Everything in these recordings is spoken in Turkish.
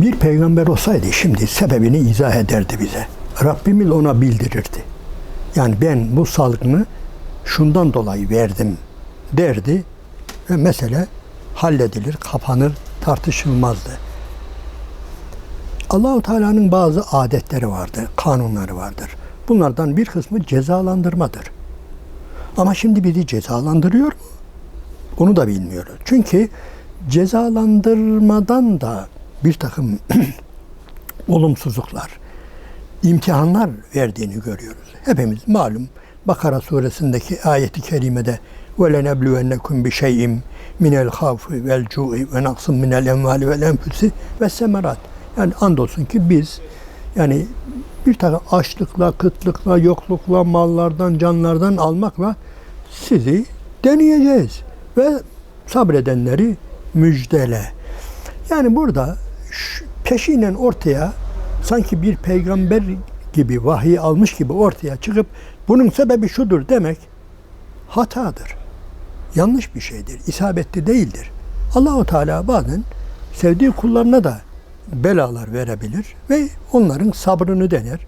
Bir peygamber olsaydı şimdi sebebini izah ederdi bize. Rabbimiz ona bildirirdi. Yani ben bu salgını şundan dolayı verdim derdi ve mesele halledilir, kapanır, tartışılmazdı. Allah-u Teala'nın bazı adetleri vardır, kanunları vardır. Bunlardan bir kısmı cezalandırmadır. Ama şimdi bizi cezalandırıyor mu? Onu da bilmiyoruz. Çünkü cezalandırmadan da bir takım olumsuzluklar, imtihanlar verdiğini görüyoruz. Hepimiz malum Bakara suresindeki ayeti kerimede وَلَنَبْلُوَنَّكُمْ بِشَيْءٍ مِنَ الْخَوْفِ وَالْجُوءِ وَنَقْصٍ مِنَ الْاَمْوَالِ وَالْاَنْفُسِ وَالسَّمَرَاتِ. Yani andolsun ki biz yani bir takım açlıkla, kıtlıkla, yoklukla, mallardan, canlardan almakla sizi deneyeceğiz ve sabredenleri müjdele. Yani burada peşinen ortaya sanki bir peygamber gibi, vahiy almış gibi ortaya çıkıp bunun sebebi şudur demek hatadır. Yanlış bir şeydir, isabetli değildir. Allah-u Teala bazen sevdiği kullarına da belalar verebilir ve onların sabrını dener.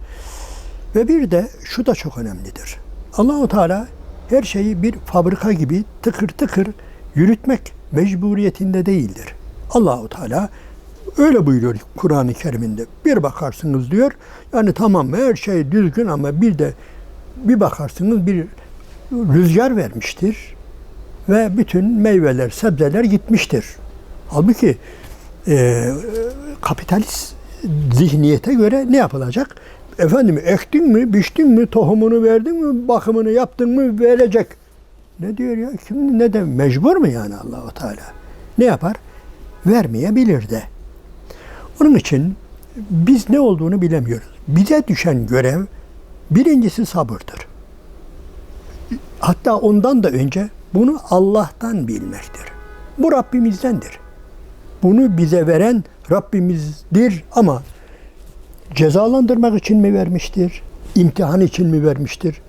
Ve bir de şu da çok önemlidir. Allah-u Teala her şeyi bir fabrika gibi tıkır tıkır yürütmek mecburiyetinde değildir. Allah-u Teala öyle buyuruyor Kur'an-ı Kerim'inde. Bir bakarsınız diyor, yani tamam her şey düzgün ama bir bakarsınız bir rüzgar vermiştir ve bütün meyveler, sebzeler gitmiştir. Halbuki kapitalist zihniyete göre ne yapılacak? Efendim ektin mi, biçtin mi, tohumunu verdin mi, bakımını yaptın mı verecek. Ne diyor ya? Kim ne de mecbur mu yani Allah-u Teala? Ne yapar? Vermeyebilir de. Onun için biz ne olduğunu bilemiyoruz. Bize düşen görev birincisi sabırdır. Hatta ondan da önce bunu Allah'tan bilmektir. Bu Rabbimizdendir. Bunu bize veren Rabbimizdir ama cezalandırmak için mi vermiştir? İmtihan için mi vermiştir?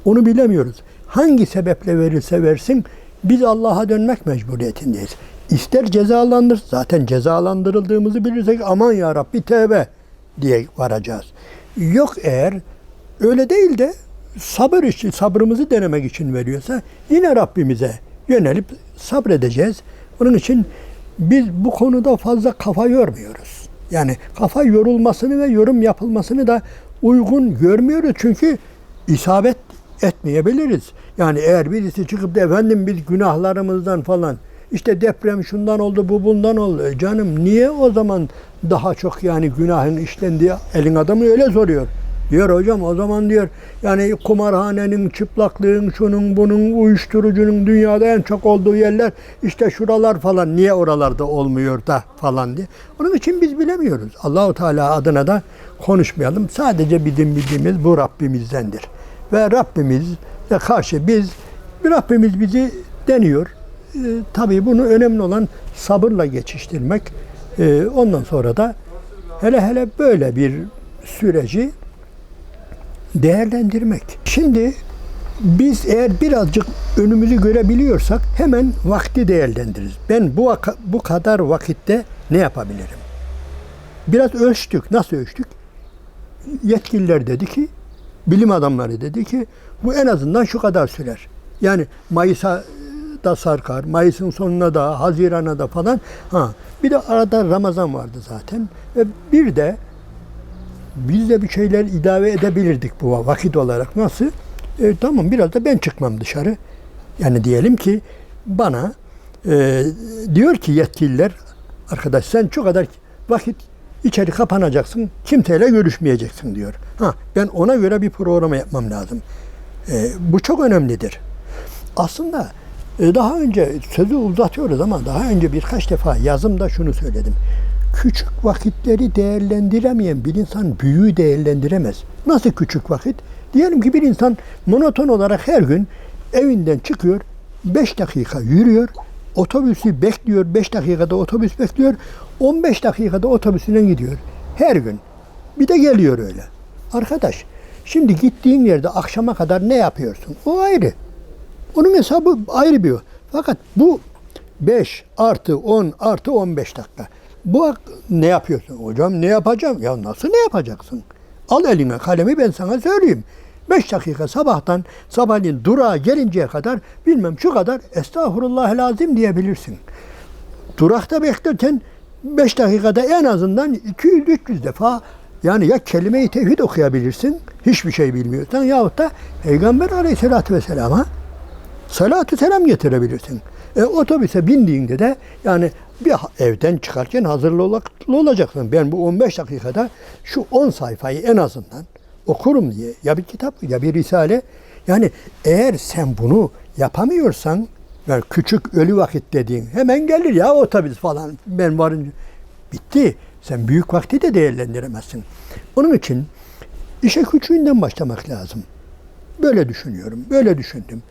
Onu bilemiyoruz. Hangi sebeple verirse versin biz Allah'a dönmek mecburiyetindeyiz. İster cezalandır, zaten cezalandırıldığımızı bilirsek aman ya Rabbi tevbe diye varacağız. Yok eğer öyle değil de sabır için, sabrımızı denemek için veriyorsa yine Rabbimize yönelip sabredeceğiz. Onun için biz bu konuda fazla kafa yormuyoruz. Yani kafa yorulmasını ve yorum yapılmasını da uygun görmüyoruz. Çünkü isabet etmeyebiliriz. Yani eğer birisi çıkıp da efendim biz günahlarımızdan falan işte deprem şundan oldu, bu bundan oldu. Canım niye o zaman daha çok yani günahın işlendiği elin adamı öyle soruyor. Diyor hocam o zaman diyor yani kumarhanenin, çıplaklığın, şunun bunun, uyuşturucunun dünyada en çok olduğu yerler işte şuralar falan niye oralarda olmuyor da falan diye. Onun için biz bilemiyoruz. Allah-u Teala adına da konuşmayalım. Sadece bizim bildiğimiz bu Rabbimizdendir. Ve Rabbimizle karşı Rabbimiz bizi deniyor. Tabii bunu önemli olan sabırla geçiştirmek. Ondan sonra da hele böyle bir süreci değerlendirmek. Şimdi biz eğer birazcık önümüzü görebiliyorsak hemen vakti değerlendiririz. Ben bu kadar vakitte ne yapabilirim? Biraz ölçtük. Nasıl ölçtük? Yetkililer dedi ki, bilim adamları dedi ki bu en azından şu kadar sürer. Yani Mayıs'a da sarkar, Mayıs'ın sonuna da, Haziran'a da falan. Bir de arada Ramazan vardı zaten. Ve bir de biz de bir şeyler ilave edebilirdik bu vakit olarak. Nasıl? Tamam biraz da ben çıkmam dışarı. Yani diyelim ki bana diyor ki yetkililer, arkadaş sen şu kadar vakit içeri kapanacaksın, kimseyle görüşmeyeceksin diyor. Ben ona göre bir program yapmam lazım. Bu çok önemlidir. Aslında daha önce sözü uzatıyoruz ama daha önce birkaç defa yazımda şunu söyledim. Küçük vakitleri değerlendiremeyen bir insan büyüğü değerlendiremez. Nasıl küçük vakit? Diyelim ki bir insan monoton olarak her gün evinden çıkıyor, 5 dakika yürüyor, otobüsü bekliyor, 5 dakikada otobüs bekliyor, 15 dakikada otobüsüne gidiyor. Her gün. Bir de geliyor öyle. Arkadaş, şimdi gittiğin yerde akşama kadar ne yapıyorsun? O ayrı. Onun hesabı ayrı bir o. Fakat bu 5 artı 10 artı 15 dakika. Bu ne yapıyorsun? Hocam ne yapacağım? Ya nasıl ne yapacaksın? Al eline kalemi, ben sana söyleyeyim. 5 dakika sabahleyin durağa gelinceye kadar bilmem şu kadar estağfurullah lazım diyebilirsin. Durakta beklerken 5 dakikada en azından 200-300 defa yani ya kelime-i tevhid okuyabilirsin, hiçbir şey bilmiyorsan, yahut da Peygamber Aleyhisselatü Vesselam'a salatü selam getirebilirsin. Otobüse bindiğinde de yani bir evden çıkarken hazırlı olacaksın. Ben bu 15 dakikada şu 10 sayfayı en azından okurum diye. Ya bir kitap ya bir risale. Yani eğer sen bunu yapamıyorsan, yani küçük ölü vakit dediğin hemen gelir ya otobüs falan, ben varınca bitti. Sen büyük vakti de değerlendiremezsin. Onun için işe küçüğünden başlamak lazım. Böyle düşünüyorum, böyle düşündüm.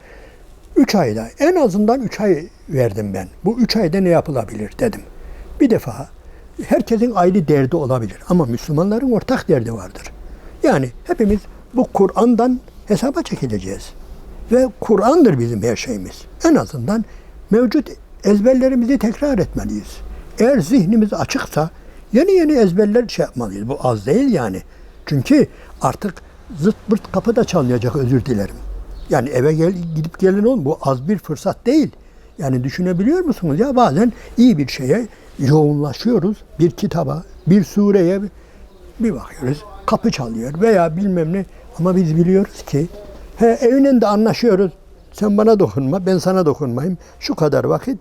3 ayda, en azından 3 ay verdim ben. Bu 3 ayda ne yapılabilir dedim. Bir defa herkesin ayrı derdi olabilir ama Müslümanların ortak derdi vardır. Yani hepimiz bu Kur'an'dan hesaba çekileceğiz. Ve Kur'an'dır bizim her şeyimiz. En azından mevcut ezberlerimizi tekrar etmeliyiz. Eğer zihnimiz açıksa yeni ezberler yapmalıyız. Bu az değil yani. Çünkü artık zırt pırt kapıda çalmayacak, özür dilerim. Yani eve gidip gelin olun, bu az bir fırsat değil. Yani düşünebiliyor musunuz ya, bazen iyi bir şeye yoğunlaşıyoruz. Bir kitaba, bir sureye bir bakıyoruz, kapı çalıyor veya bilmem ne. Ama biz biliyoruz ki evinin de anlaşıyoruz. Sen bana dokunma, ben sana dokunmayayım. Şu kadar vakit.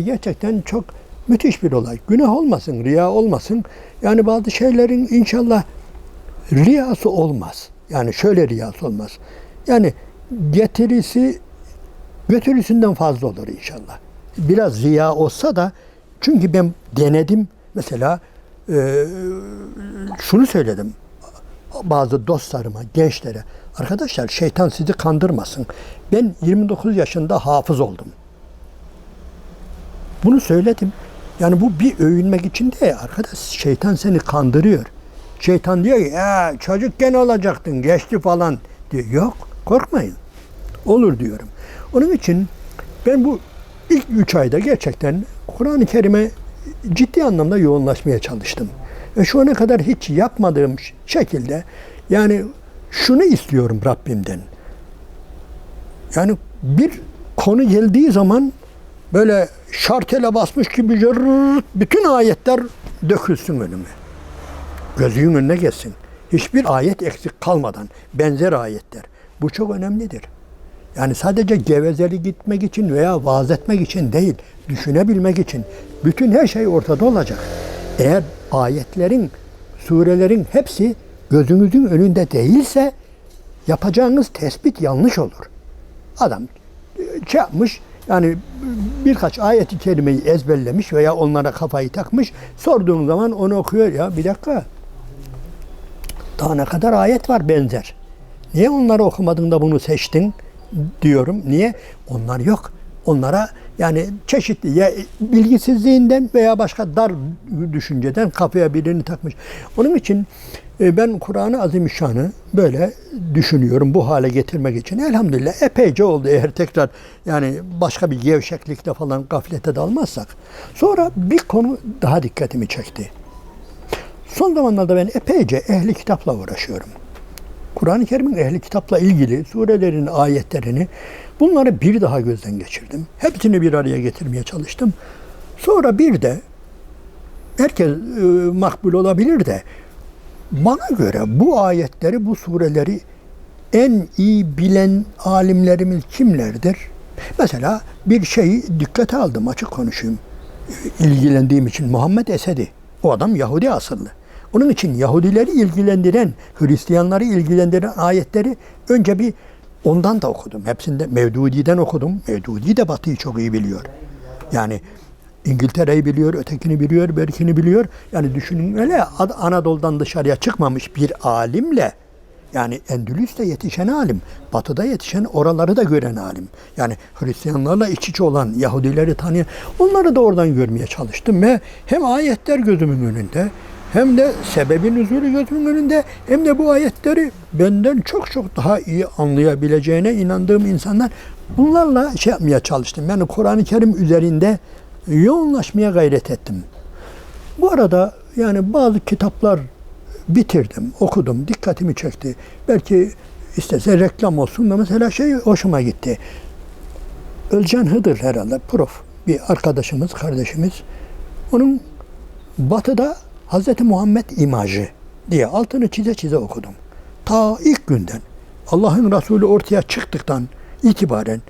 Gerçekten çok müthiş bir olay. Günah olmasın, riya olmasın. Yani bazı şeylerin inşallah riyası olmaz. Yani şöyle riyası olmaz. Yani getirisi götürüsünden fazla olur inşallah. Biraz riya olsa da, çünkü ben denedim. Mesela şunu söyledim bazı dostlarıma, gençlere. Arkadaşlar, şeytan sizi kandırmasın. Ben 29 yaşında hafız oldum. Bunu söyledim. Yani bu bir övünmek için değil arkadaş. Şeytan seni kandırıyor. Şeytan diyor ki ya çocukken olacaktın, geçti falan diyor. Yok, korkmayın. Olur diyorum. Onun için ben bu ilk 3 ayda gerçekten Kur'an-ı Kerim'e ciddi anlamda yoğunlaşmaya çalıştım. Ve şu ana kadar hiç yapmadığım şekilde, yani şunu istiyorum Rabbimden. Yani bir konu geldiği zaman böyle şartele basmış gibi bütün ayetler dökülsün önüme. Gözünün önüne geçsin. Hiçbir ayet eksik kalmadan, benzer ayetler. Bu çok önemlidir. Yani sadece gevezeli gitmek için veya vaaz etmek için değil, düşünebilmek için. Bütün her şey ortada olacak. Eğer ayetlerin, surelerin hepsi gözünüzün önünde değilse yapacağınız tespit yanlış olur. Adam yapmış, yani birkaç ayet-i kerimeyi ezberlemiş veya onlara kafayı takmış. Sorduğum zaman onu okuyor. Ya bir dakika, daha ne kadar ayet var benzer. Niye onları okumadın da bunu seçtin diyorum. Niye? Onlar yok. Onlara yani çeşitli ya bilgisizliğinden veya başka dar düşünceden kafaya birini takmış. Onun için ben Kur'an-ı Azimüşşan'ı böyle düşünüyorum bu hale getirmek için. Elhamdülillah epeyce oldu, eğer tekrar yani başka bir gevşeklikle falan gaflete dalmazsak. Sonra bir konu daha dikkatimi çekti. Son zamanlarda ben epeyce ehli kitapla uğraşıyorum. Kur'an-ı Kerim'in ehli kitapla ilgili surelerin ayetlerini, bunları bir daha gözden geçirdim. Hepsini bir araya getirmeye çalıştım. Sonra bir de herkes makbul olabilir de bana göre bu ayetleri, bu sureleri en iyi bilen alimlerimiz kimlerdir? Mesela bir şeyi dikkate aldım, açık konuşayım. İlgilendiğim için Muhammed Esedi. O adam Yahudi asıllı. Onun için Yahudileri ilgilendiren, Hristiyanları ilgilendiren ayetleri önce bir ondan da okudum. Hepsinde Mevdudi'den okudum. Mevdudi de Batı'yı çok iyi biliyor. Yani İngiltere'yi biliyor, ötekini biliyor, berikini biliyor. Yani düşünün, öyle Anadolu'dan dışarıya çıkmamış bir alimle, yani Endülüs'te yetişen alim, Batı'da yetişen, oraları da gören alim. Yani Hristiyanlarla iç içe olan, Yahudileri tanıyan, onları da oradan görmeye çalıştım ve hem ayetler gözümün önünde, hem de sebebin nüzulü gözümün önünde, hem de bu ayetleri benden çok daha iyi anlayabileceğine inandığım insanlar, bunlarla yapmaya çalıştım. Yani Kur'an-ı Kerim üzerinde yoğunlaşmaya gayret ettim. Bu arada yani bazı kitaplar bitirdim, okudum, dikkatimi çekti. Belki istese reklam olsun da mesela hoşuma gitti. Özcan Hıdır herhalde, prof. Bir arkadaşımız, kardeşimiz. Onun Batı'da Hz. Muhammed imajı diye altını çize çize okudum. Ta ilk günden Allah'ın Resulü ortaya çıktıktan itibaren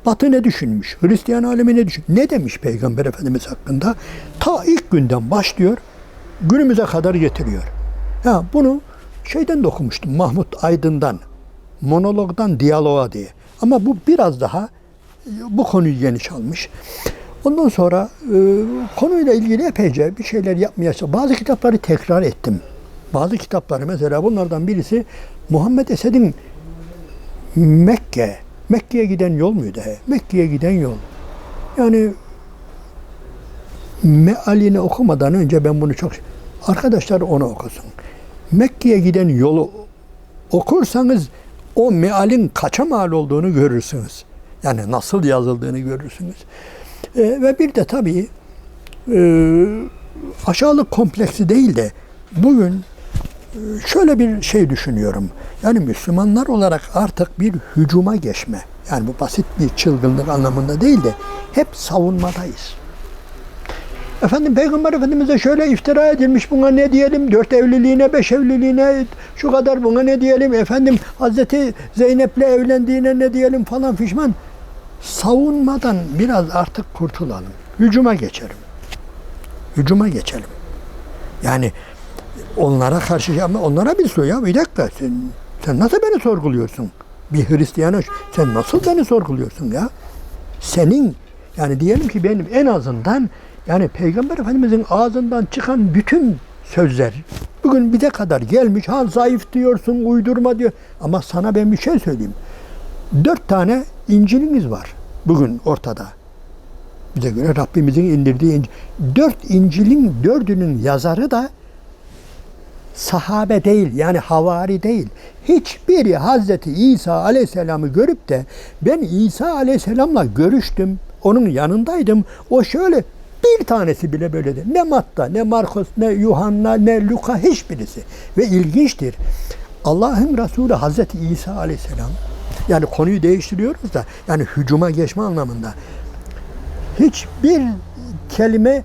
Batı ne düşünmüş, Hristiyan alemi ne düşünmüş, ne demiş Peygamber Efendimiz hakkında ta ilk günden başlıyor, günümüze kadar getiriyor. Ha, bunu şeyden de okumuştum, Mahmut Aydın'dan, monologdan diyaloğa diye. Ama bu biraz daha bu konuyu geniş almış. Ondan sonra konuyla ilgili epeyce bir şeyler yapmaya çalıştım. Bazı kitapları tekrar ettim. Bazı kitapları mesela bunlardan birisi Muhammed Esed'in Mekke'ye giden yol muydu? Mekke'ye giden yol. Yani mealini okumadan önce ben bunu çok... Arkadaşlar onu okusun. Mekke'ye giden yolu okursanız o mealin kaça mal olduğunu görürsünüz. Yani nasıl yazıldığını görürsünüz. Ve bir de tabii aşağılık kompleksi değil de bugün şöyle bir şey düşünüyorum. Yani Müslümanlar olarak artık bir hücuma geçme. Yani bu basit bir çılgınlık anlamında değil de hep savunmadayız. Efendim Peygamber Efendimiz'e şöyle iftira edilmiş, buna ne diyelim? 4 evliliğine, 5 evliliğine şu kadar, buna ne diyelim? Efendim Hazreti Zeynep'le evlendiğine ne diyelim falan fişman. Savunmadan biraz artık kurtulalım. Hücuma geçelim. Hücuma geçelim. Yani onlara karşı, ama onlara bir soru ya, bir dakika, sen nasıl beni sorguluyorsun? Bir Hristiyan'a sen nasıl beni sorguluyorsun ya? Senin, yani diyelim ki benim en azından yani Peygamber Efendimiz'in ağzından çıkan bütün sözler bugün bize kadar gelmiş. Ha, zayıf diyorsun, uydurma diyor. Ama sana ben bir şey söyleyeyim. 4 tane İncil'iniz var bugün ortada. Bize göre Rabbimizin indirdiği İncil. 4 İncil'in 4'ünün yazarı da sahabe değil, yani havari değil. Hiçbiri Hazreti İsa Aleyhisselam'ı görüp de ben İsa Aleyhisselam'la görüştüm, onun yanındaydım, o şöyle, bir tanesi bile böyle değil. Ne Matta, ne Markus, ne Yuhanna, ne Luka, hiçbirisi. Ve ilginçtir. Allah'ın Resulü Hazreti İsa Aleyhisselam, yani konuyu değiştiriyoruz da, yani hücuma geçme anlamında hiçbir kelime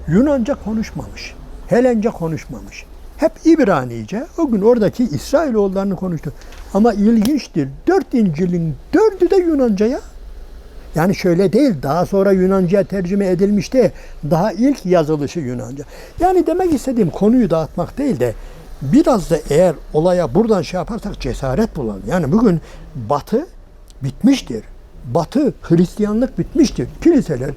Yunanca konuşmamış. Helence konuşmamış. Hep İbranice, o gün oradaki İsrailoğullarını konuştu. Ama ilginçtir, 4 İncil'in 4'ü de Yunanca'ya. Yani şöyle değil, daha sonra Yunanca'ya tercüme edilmişti, daha ilk yazılışı Yunanca. Yani demek istediğim konuyu dağıtmak değil de, biraz da eğer olaya buradan şey yaparsak cesaret bulalım. Yani bugün Batı bitmiştir. Batı, Hristiyanlık bitmiştir. Kiliseler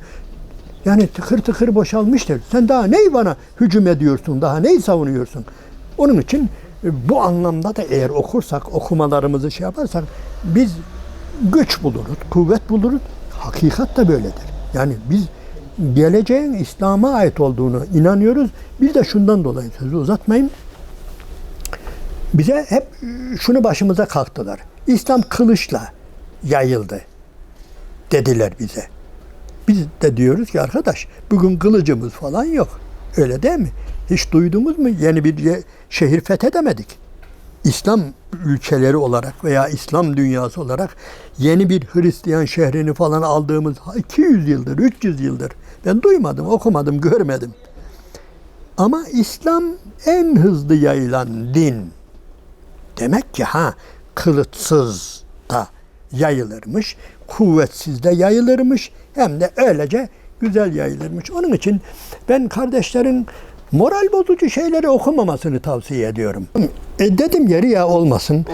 yani tıkır tıkır boşalmıştır. Sen daha neyi bana hücum ediyorsun, daha neyi savunuyorsun? Onun için bu anlamda da eğer okursak, okumalarımızı şey yaparsak biz güç buluruz, kuvvet buluruz. Hakikat da böyledir. Yani biz geleceğin İslam'a ait olduğunu inanıyoruz. Bir de şundan dolayı sözü uzatmayayım. Bize hep şunu başımıza kalktılar. İslam kılıçla yayıldı dediler bize. Biz de diyoruz ki arkadaş, bugün kılıcımız falan yok. Öyle değil mi? Hiç duydunuz mu? Yeni bir şehir fethedemedik. İslam ülkeleri olarak veya İslam dünyası olarak yeni bir Hristiyan şehrini falan aldığımız 200 yıldır, 300 yıldır ben duymadım, okumadım, görmedim. Ama İslam en hızlı yayılan din. Demek ki kılıçsız da yayılırmış, kuvvetsiz de yayılırmış, hem de öylece güzel yayılırmış. Onun için ben kardeşlerin moral bozucu şeyleri okumamasını tavsiye ediyorum. Dedim yeri ya olmasın.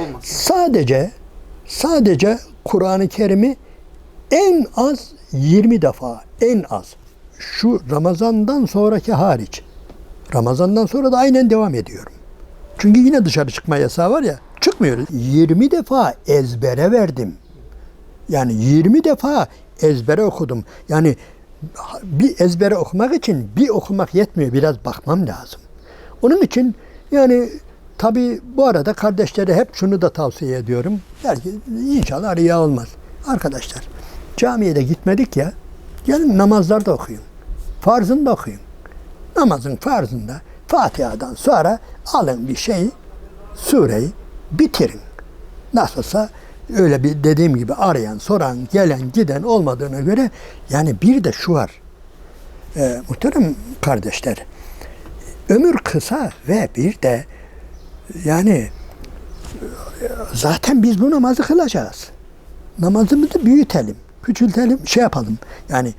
Sadece Kur'an-ı Kerim'i en az 20 defa, en az. Şu Ramazan'dan sonraki hariç. Ramazan'dan sonra da aynen devam ediyorum. Çünkü yine dışarı çıkma yasağı var ya, çıkmıyoruz. 20 defa ezbere verdim. Yani 20 defa ezbere okudum. Yani bir ezbere okumak için bir okumak yetmiyor. Biraz bakmam lazım. Onun için yani tabii bu arada kardeşlere hep şunu da tavsiye ediyorum. Belki inşallah riya olmaz. Arkadaşlar camiye de gitmedik ya. Gelin namazlarda okuyun. Farzında okuyun. Namazın farzında Fatiha'dan sonra alın bir şeyi, sureyi bitirin. Nasılsa öyle bir dediğim gibi arayan, soran, gelen, giden olmadığına göre yani bir de şu var. Muhterem kardeşler, ömür kısa ve bir de yani zaten biz bu namazı kılacağız. Namazımızı büyütelim, küçültelim, şey yapalım. Yani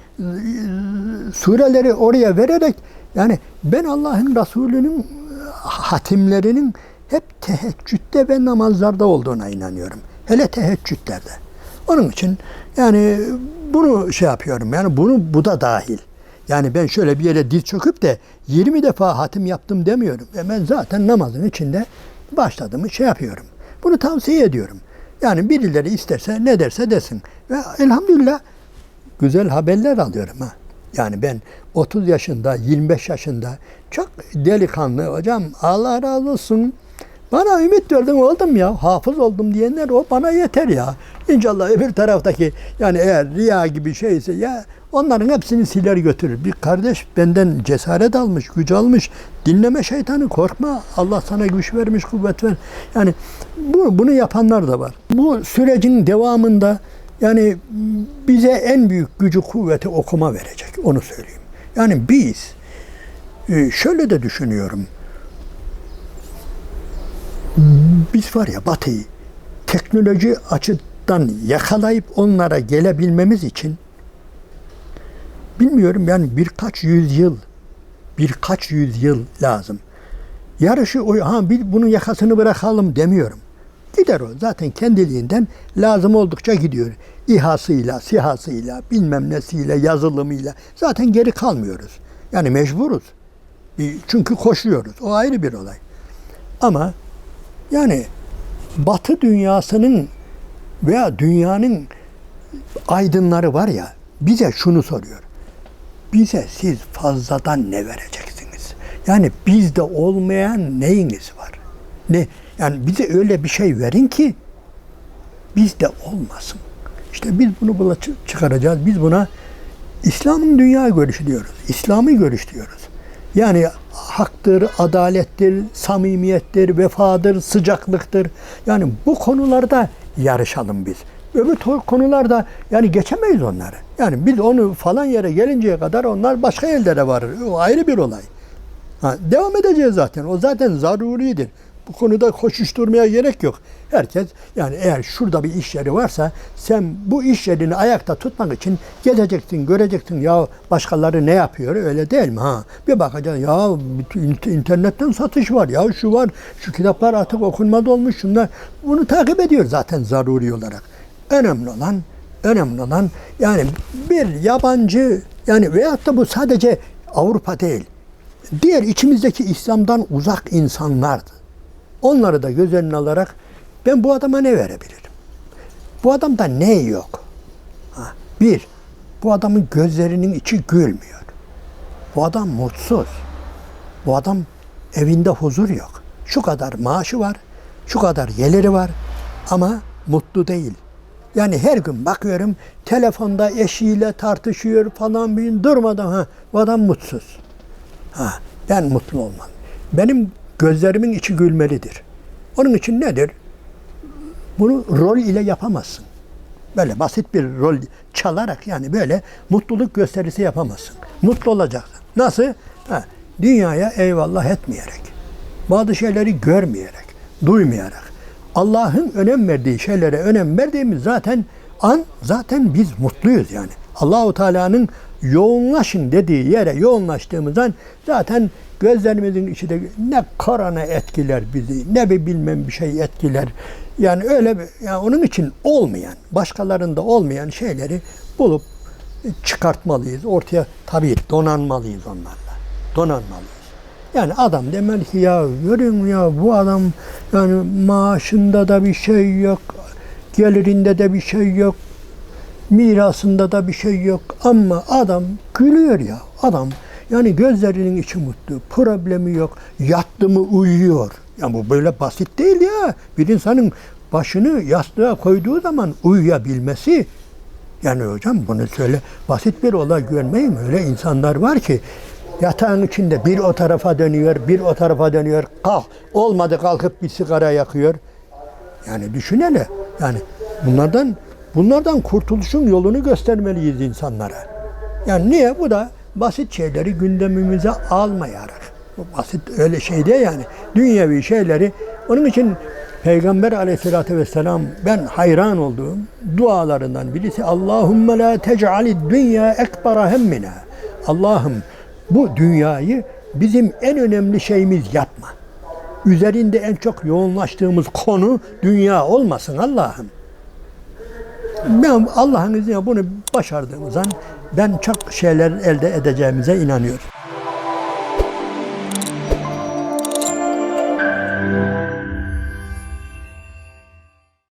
sureleri oraya vererek yani ben Allah'ın Resulü'nün hatimlerinin hep teheccüde ve namazlarda olduğuna inanıyorum. Hele teheccüdlerde. Onun için yani bunu şey yapıyorum. Yani bu da dahil. Yani ben şöyle bir yere diz çöküp de 20 defa hatim yaptım demiyorum. Ben zaten namazın içinde başladığımı şey yapıyorum. Bunu tavsiye ediyorum. Yani birileri isterse ne derse desin. Ve elhamdülillah güzel haberler alıyorum ha. Yani ben 30 yaşında, 25 yaşında çok delikanlı hocam Allah razı olsun. Bana ümit verdin oldum ya, hafız oldum diyenler o bana yeter ya. İnşallah öbür taraftaki yani eğer riya gibi şeyse ya onların hepsini siler götürür. Bir kardeş benden cesaret almış, güç almış. Dinleme şeytanı, korkma. Allah sana güç vermiş, kuvvet ver. Yani bunu yapanlar da var. Bu sürecin devamında yani bize en büyük gücü, kuvveti okuma verecek. Onu söyleyeyim. Yani biz şöyle de düşünüyorum. Biz var ya Batı'yı teknoloji açıdan yakalayıp onlara gelebilmemiz için bilmiyorum yani birkaç yüzyıl lazım. Yarışı bunun yakasını bırakalım demiyorum. Gider o zaten kendiliğinden lazım oldukça gidiyor. İHA'sıyla, SİHA'sıyla, bilmem nesiyle, yazılımıyla zaten geri kalmıyoruz. Yani mecburuz. Çünkü koşuyoruz. O ayrı bir olay. Ama yani Batı dünyasının veya dünyanın aydınları var ya bize şunu soruyor. Bize siz fazladan ne vereceksiniz? Yani bizde olmayan neyiniz var? Ne? Yani bize öyle bir şey verin ki bizde olmasın. İşte biz bunu çıkaracağız. Biz buna İslam'ın dünya görüşü diyoruz. İslami görüş diyoruz. Yani haktır, adalettir, samimiyettir, vefadır, sıcaklıktır. Yani bu konularda yarışalım biz. Öbür konularda yani geçemeyiz onları. Yani biz onu falan yere gelinceye kadar onlar başka yerlere varır. O ayrı bir olay. Devam edeceğiz zaten. O zaten zaruridir. Bu konuda koşuşturmaya gerek yok. Herkes yani eğer şurada bir iş yeri varsa sen bu iş yerini ayakta tutmak için gezeceksin, göreceksin ya başkaları ne yapıyor öyle değil mi? Bir bakacaksın ya internetten satış var ya şu var, şu kitaplar artık okunmada olmuş şunlar. Bunu takip ediyor zaten zaruri olarak. Önemli olan yani bir yabancı yani veyahut da bu sadece Avrupa değil. Diğer içimizdeki İslam'dan uzak insanlardı. Onları da göz önüne alarak ben bu adama ne verebilirim? Bu adamda ne yok? Bu adamın gözlerinin içi gülmüyor. Bu adam mutsuz. Bu adam evinde huzur yok. Şu kadar maaşı var, şu kadar geliri var ama mutlu değil. Yani her gün bakıyorum telefonda eşiyle tartışıyor falan durmadan bu adam mutsuz. Ben mutlu olmam. Benim gözlerimin içi gülmelidir. Onun için nedir? Bunu rol ile yapamazsın. Böyle basit bir rol çalarak yani böyle mutluluk gösterisi yapamazsın. Mutlu olacaksın. Nasıl? Dünyaya eyvallah etmeyerek, bazı şeyleri görmeyerek, duymayarak, Allah'ın önem verdiği şeylere önem verdiğimiz zaten biz mutluyuz yani. Allahu Teala'nın yoğunlaşın dediği yere yoğunlaştığımız an zaten gözlerimizin içinde ne korona etkiler bizi, ne bilmem bir şey etkiler. Yani öyle yani onun için başkalarında olmayan şeyleri bulup çıkartmalıyız. Ortaya tabii donanmalıyız onlarla. Donanmalıyız. Yani adam demeli ki ya görüyor musun ya bu adam yani maaşında da bir şey yok, gelirinde de bir şey yok, mirasında da bir şey yok ama adam gülüyor ya. Adam yani gözlerinin içi mutlu, problemi yok, yattı mı uyuyor. Yani bu böyle basit değil ya. Bir insanın başını yastığa koyduğu zaman uyuyabilmesi Yani hocam bunu söyle basit bir olay görmeyin. Öyle insanlar var ki yatağın içinde bir o tarafa dönüyor, bir o tarafa dönüyor. Kalk, olmadı kalkıp bir sigara yakıyor. Yani düşün hele. Yani bunlardan kurtuluşun yolunu göstermeliyiz insanlara. Yani niye? Bu da basit şeyleri gündemimize almayarak. Bu basit öyle şey değil yani. Dünyevi şeyleri. Onun için Peygamber aleyhissalatü vesselam ben hayran olduğum dualarından birisi Allahümme la tec'alid dünya ekbara hemmina. Allah'ım bu dünyayı bizim en önemli şeyimiz yapma. Üzerinde en çok yoğunlaştığımız konu dünya olmasın Allah'ım. Ben Allah'ın izniyle bunu başardığımız zaman ben çok şeyler elde edeceğimize inanıyorum.